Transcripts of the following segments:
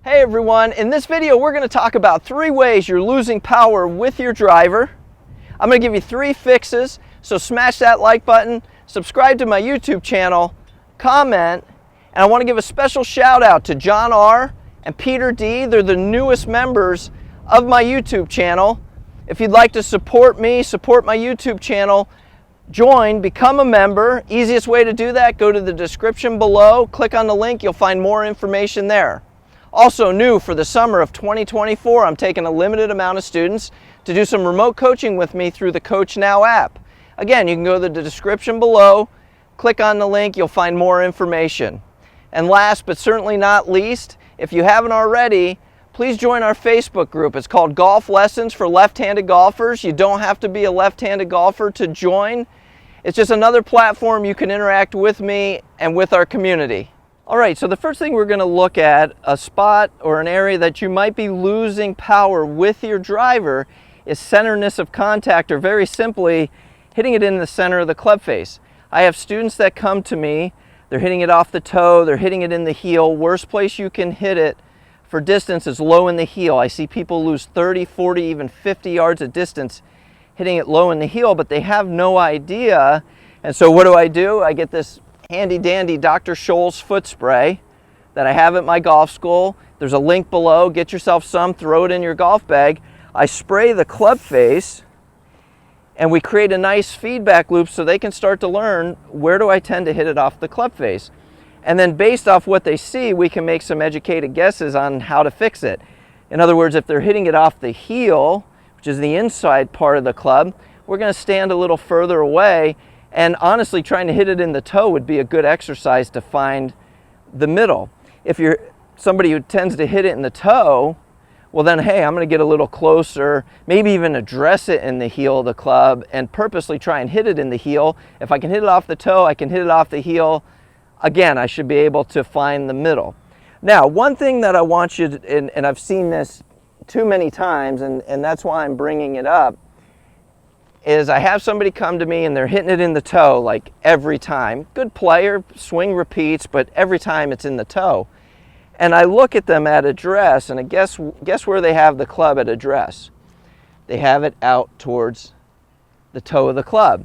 Hey everyone, in this video we're going to talk about 3 ways you're losing power with your driver. I'm going to give you 3 fixes, so smash that like button, subscribe to my YouTube channel, comment, and I want to give a special shout out to John R. and Peter D. They're the newest members of my YouTube channel. If you'd like to support me, support my YouTube channel, join, become a member. Easiest way to do that, go to the description below, click on the link, you'll find more information there. Also new for the summer of 2024, I'm taking a limited amount of students to do some remote coaching with me through the CoachNow app. Again, you can go to the description below, click on the link, you'll find more information. And last but certainly not least, if you haven't already, please join our Facebook group. It's called Golf Lessons for Left-Handed Golfers. You don't have to be a left-handed golfer to join. It's just another platform you can interact with me and with our community. All right, so the first thing we're going to look at, a spot or an area that you might be losing power with your driver, is centerness of contact, or very simply, hitting it in the center of the club face. I have students that come to me, they're hitting it off the toe, they're hitting it in the heel. Worst place you can hit it for distance is low in the heel. I see people lose 30, 40, even 50 yards of distance hitting it low in the heel, but they have no idea. And so what do? I get this handy dandy Dr. Scholl's foot spray that I have at my golf school. There's a link below. Get yourself some, throw it in your golf bag. I spray the club face and we create a nice feedback loop so they can start to learn, where do I tend to hit it off the club face? And then based off what they see, we can make some educated guesses on how to fix it. In other words, if they're hitting it off the heel, which is the inside part of the club, we're going to stand a little further away. And honestly, trying to hit it in the toe would be a good exercise to find the middle. If you're somebody who tends to hit it in the toe, well then, hey, I'm going to get a little closer, maybe even address it in the heel of the club and purposely try and hit it in the heel. If I can hit it off the toe, I can hit it off the heel. Again, I should be able to find the middle. Now, one thing that I want you to, and I've seen this too many times, and that's why I'm bringing it up, is I have somebody come to me and they're hitting it in the toe like every time. Good player, swing repeats, but every time it's in the toe. And I look at them at address, and I guess where they have the club at address? They have it out towards the toe of the club.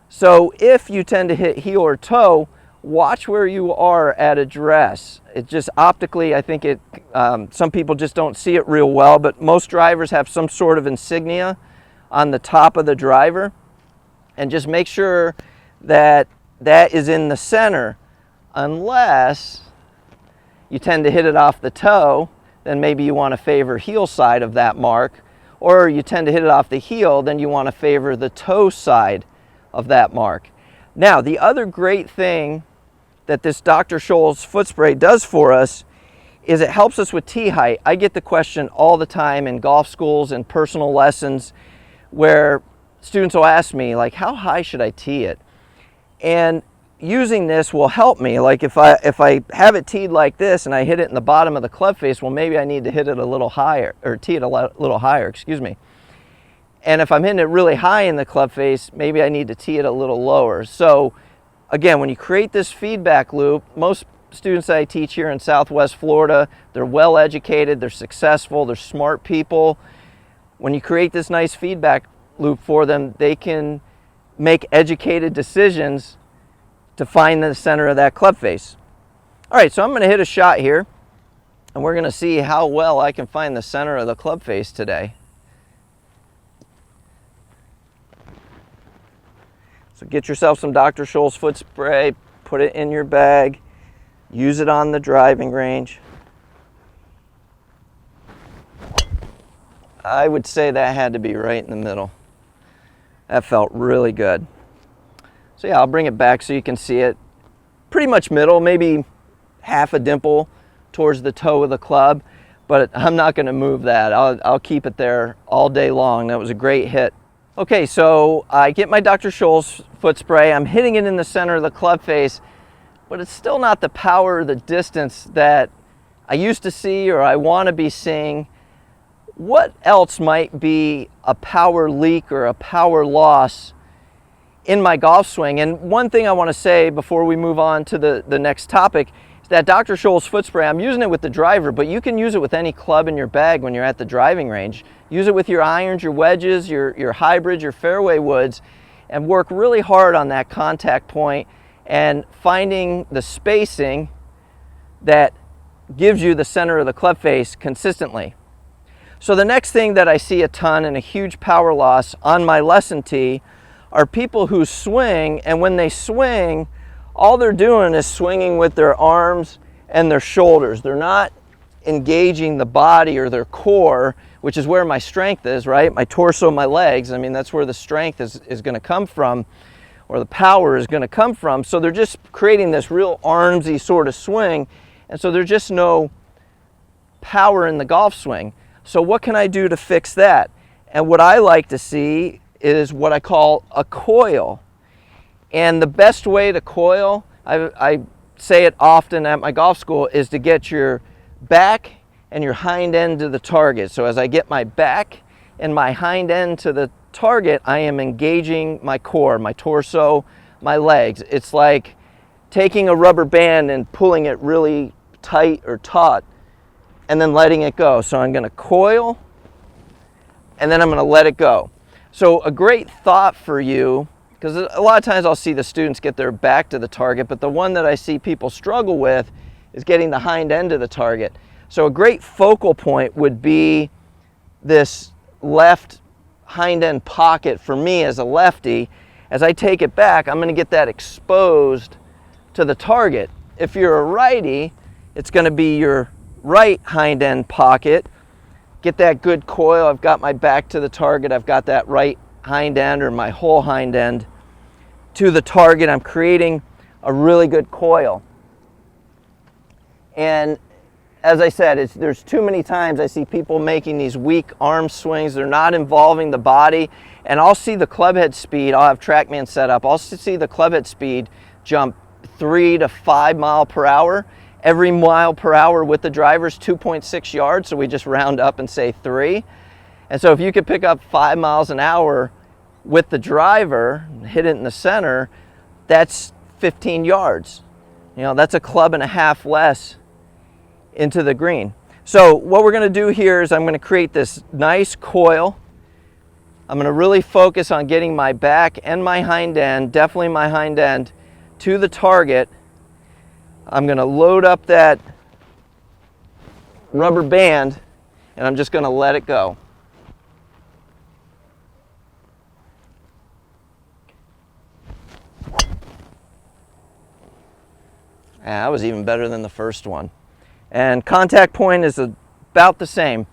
So if you tend to hit heel or toe, watch where you are at address. It just optically, I think some people just don't see it real well, but most drivers have some sort of insignia on the top of the driver, and just make sure that that is in the center. Unless you tend to hit it off the toe, then maybe you want to favor heel side of that mark, or you tend to hit it off the heel, then you want to favor the toe side of that mark. Now, the other great thing that this Dr. Scholl's foot spray does for us is it helps us with tee height. I get the question all the time in golf schools and personal lessons where students will ask me, like, how high should I tee it? And using this will help me. Like if I have it teed like this and I hit it in the bottom of the club face, well, maybe I need to hit it a little higher, or tee it a little higher, excuse me. And if I'm hitting it really high in the club face, maybe I need to tee it a little lower. So again, when you create this feedback loop, most students that I teach here in Southwest Florida, they're well educated, they're successful, they're smart people. When you create this nice feedback loop for them, they can make educated decisions to find the center of that club face. All right, so I'm going to hit a shot here, and we're going to see how well I can find the center of the club face today. So get yourself some Dr. Scholl's foot spray, put it in your bag, use it on the driving range. I would say that had to be right in the middle. That felt really good. So yeah, I'll bring it back so you can see it. Pretty much middle, maybe half a dimple towards the toe of the club, but I'm not going to move that. I'll keep it there all day long. That was a great hit. Okay, so I get my Dr. Scholl's foot spray. I'm hitting it in the center of the club face, but it's still not the power or the distance that I used to see or I want to be seeing. What else might be a power leak or a power loss in my golf swing? And one thing I want to say before we move on to the next topic that Dr. Scholl's foot spray, I'm using it with the driver, but you can use it with any club in your bag when you're at the driving range. Use it with your irons, your wedges, your hybrids, your fairway woods, and work really hard on that contact point and finding the spacing that gives you the center of the club face consistently. So the next thing that I see a ton and a huge power loss on my lesson tee are people who swing, and when they swing, all they're doing is swinging with their arms and their shoulders. They're not engaging the body or their core, which is where my strength is, right? My torso, my legs. I mean, that's where the strength is going to come from, or the power is going to come from. So they're just creating this real armsy sort of swing, and so there's just no power in the golf swing. So what can I do to fix that? And what I like to see is what I call a coil. And the best way to coil, I say it often at my golf school, is to get your back and your hind end to the target. So as I get my back and my hind end to the target, I am engaging my core, my torso, my legs. It's like taking a rubber band and pulling it really tight or taut and then letting it go. So I'm going to coil and then I'm going to let it go. So a great thought for you, because a lot of times I'll see the students get their back to the target, but the one that I see people struggle with is getting the hind end to the target. So a great focal point would be this left hind end pocket for me as a lefty. As I take it back, I'm going to get that exposed to the target. If you're a righty, it's going to be your right hind end pocket. Get that good coil. I've got my back to the target. I've got that right hind end or my whole hind end to the target. I'm creating a really good coil. And as I said, there's too many times I see people making these weak arm swings. They're not involving the body. And I'll see the club head speed. I'll have TrackMan set up. I'll see the club head speed jump 3 to 5 miles per hour. Every mile per hour with the driver is 2.6 yards, so we just round up and say 3. And so if you could pick up 5 miles an hour with the driver, hit it in the center, that's 15 yards. You know, that's a club and a half less into the green. So what we're going to do here is I'm going to create this nice coil. I'm going to really focus on getting my back and my hind end, definitely my hind end, to the target. I'm going to load up that rubber band and I'm just going to let it go. That was even better than the first one. And contact point is about the same,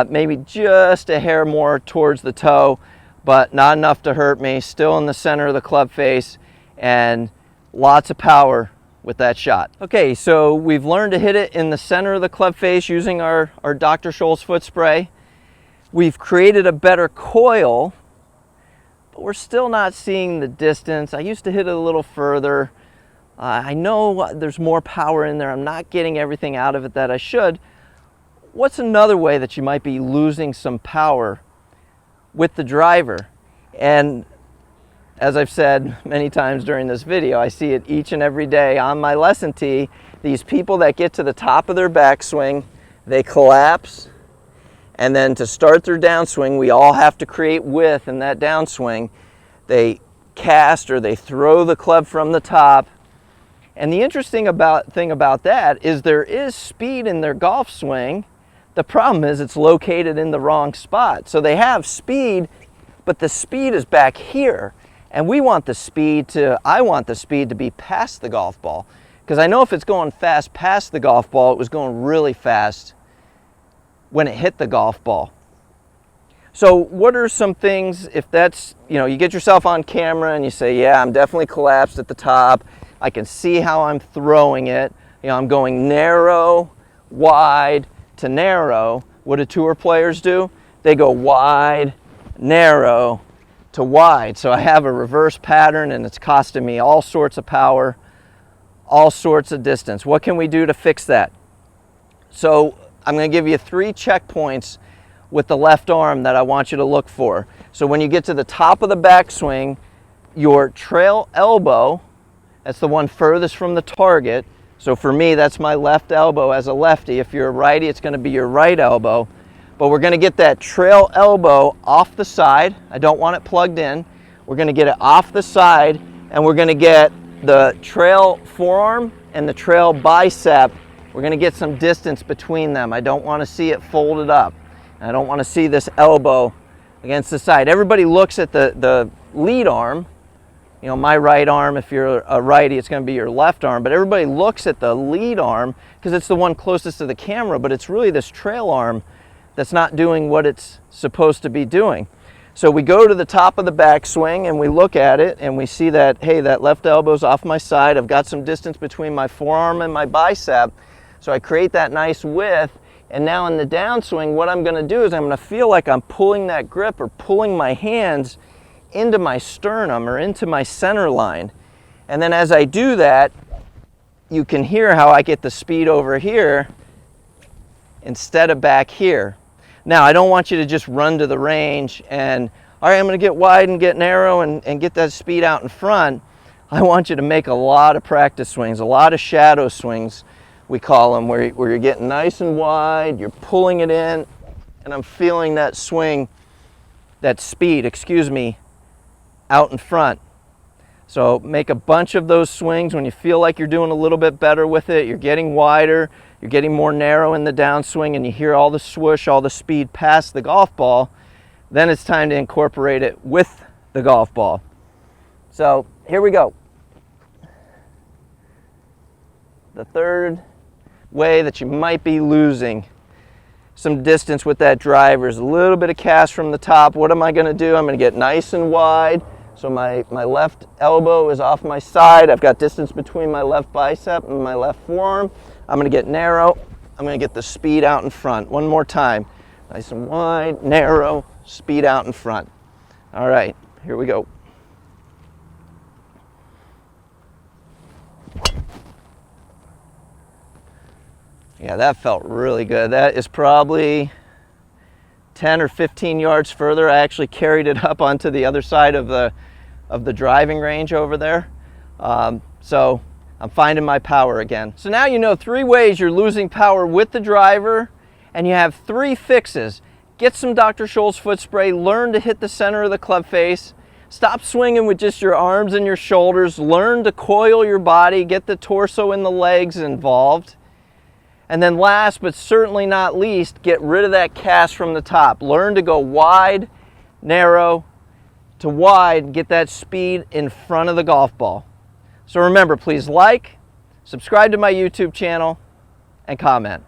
maybe just a hair more towards the toe, but not enough to hurt me. Still in the center of the club face and lots of power with that shot. Okay, so we've learned to hit it in the center of the club face using our Dr. Scholl's foot spray. We've created a better coil, but we're still not seeing the distance. I used to hit it a little further. I know there's more power in there. I'm not getting everything out of it that I should. What's another way that you might be losing some power with the driver? And as I've said many times during this video, I see it each and every day on my lesson tee. These people that get to the top of their backswing, they collapse, and then to start their downswing, we all have to create width in that downswing. They cast or they throw the club from the top. And the interesting thing about that is there is speed in their golf swing. The problem is it's located in the wrong spot. So they have speed, but the speed is back here. And I want the speed to be past the golf ball. Because I know if it's going fast past the golf ball, it was going really fast when it hit the golf ball. So what are some things, if that's, you get yourself on camera and you say, yeah, I'm definitely collapsed at the top. I can see how I'm throwing it. I'm going narrow, wide to narrow. What do tour players do? They go wide, narrow to wide. So I have a reverse pattern and it's costing me all sorts of power, all sorts of distance. What can we do to fix that? So I'm going to give you 3 checkpoints with the left arm that I want you to look for. So when you get to the top of the backswing, your trail elbow, that's the one furthest from the target. So for me, that's my left elbow as a lefty. If you're a righty, it's going to be your right elbow. But we're going to get that trail elbow off the side. I don't want it plugged in. We're going to get it off the side, and we're going to get the trail forearm and the trail bicep. We're going to get some distance between them. I don't want to see it folded up. I don't want to see this elbow against the side. Everybody looks at the lead arm. You know, my right arm, if you're a righty, it's going to be your left arm. But everybody looks at the lead arm because it's the one closest to the camera, but it's really this trail arm that's not doing what it's supposed to be doing. So we go to the top of the backswing and we look at it and we see that, hey, that left elbow's off my side. I've got some distance between my forearm and my bicep. So I create that nice width. And now in the downswing, what I'm going to do is I'm going to feel like I'm pulling that grip or pulling my hands into my sternum or into my center line. And then as I do that, you can hear how I get the speed over here instead of back here. Now, I don't want you to just run to the range and, all right, I'm going to get wide and get narrow and get that speed out in front. I want you to make a lot of practice swings, a lot of shadow swings, we call them, where you're getting nice and wide, you're pulling it in, and I'm feeling that swing, that speed, out in front. So make a bunch of those swings. When you feel like you're doing a little bit better with it, you're getting wider, you're getting more narrow in the downswing, and you hear all the swoosh, all the speed past the golf ball, then it's time to incorporate it with the golf ball. So here we go. The third way that you might be losing some distance with that driver is a little bit of cast from the top. What am I going to do? I'm going to get nice and wide. So my left elbow is off my side. I've got distance between my left bicep and my left forearm. I'm going to get narrow. I'm going to get the speed out in front. One more time. Nice and wide, narrow, speed out in front. All right, here we go. Yeah, that felt really good. That is probably 10 or 15 yards further. I actually carried it up onto the other side of the driving range over there. So I'm finding my power again. So now you know 3 ways you're losing power with the driver, and you have 3 fixes. Get some Dr. Scholl's foot spray, learn to hit the center of the club face, stop swinging with just your arms and your shoulders, learn to coil your body, get the torso and the legs involved. And then last but certainly not least, get rid of that cast from the top. Learn to go wide, narrow to wide, get that speed in front of the golf ball. So remember, please like, subscribe to my YouTube channel, and comment.